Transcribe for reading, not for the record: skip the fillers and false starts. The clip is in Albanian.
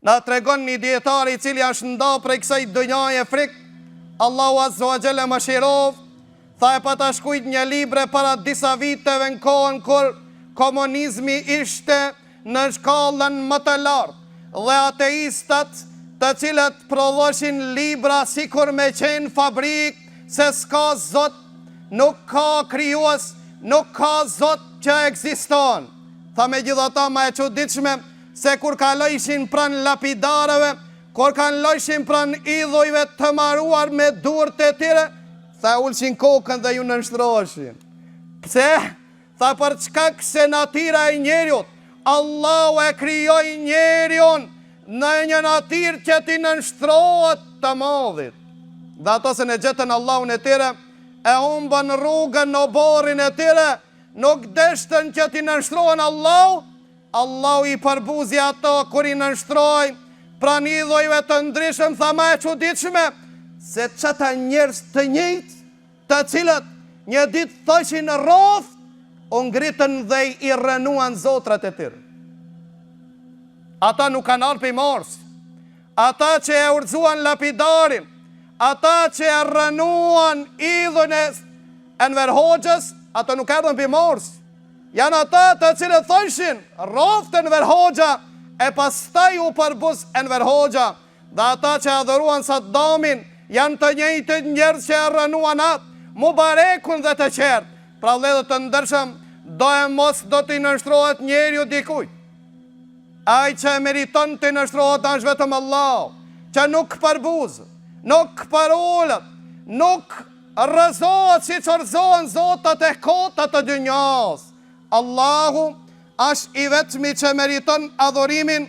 Na tregon një dietar I cili është nda prej kësaj dënjaje frik, Allahu Azza wa Jalla mëshirov, tha e pata shkujt një libre para disa viteve në kohën kur komunizmi ishte në shkallën më të lartë, dhe ateistat të cilët prodhoshin libra sikur me qenë fabrik, se s'ka Zot, nuk ka krijues, nuk ka Zot që ekziston. Tha me gjithata ma e çuditshme se kur kalojshin pran lapidarëve, kur kalojshin pran idhujve të maruar me durët e tyre, tha ulshin kokën dhe ju nënshtroheshin. Pse? Tha për çka se natyra e njeriut, Allahu e krijoi njeriun në një natyrë që ti nënshtrohet të madhit. Dhe ato se në gjetën Allahun e tyre, e humbën rrugën në oborin e tyre, nuk deshtën që ti nënshtrohen Allahu, Allahu I përbuzi ato kur I nënshtroi pran idhujve të ndryshëm. Tha ma e çuditshme se çata njerëz të njëjtë, të cilët një ditë thoshin rroth, u ngritën dhe I rënuan zotrat e tyre. Ata nuk kanë ardhur pe Mars, ata që e urxuan lapidarin, ata që e rënuan idhun e Enver Hoxhës, ata nuk erdhën pe Mars. Janë ata të cilët thoshin rroft Enver Hoxha, e pastaj u përbuz Enver Hoxha. Dhe ata që adhuruan Saddamin janë të njëjtë njerëz që e rënuan atë Mubarekun dhe të qertë. Pra vëllezër të ndershëm, do e mos do t'i nënshtrohet njeriu dikujt. Ai që e meriton të nënshtrohet është vetëm Allah, që nuk përbuz, nuk përullet, nuk rrëzohet si që rrëzohen zotat e kotat të dynjas. Allahu është I vetmi që meriton adhurimin.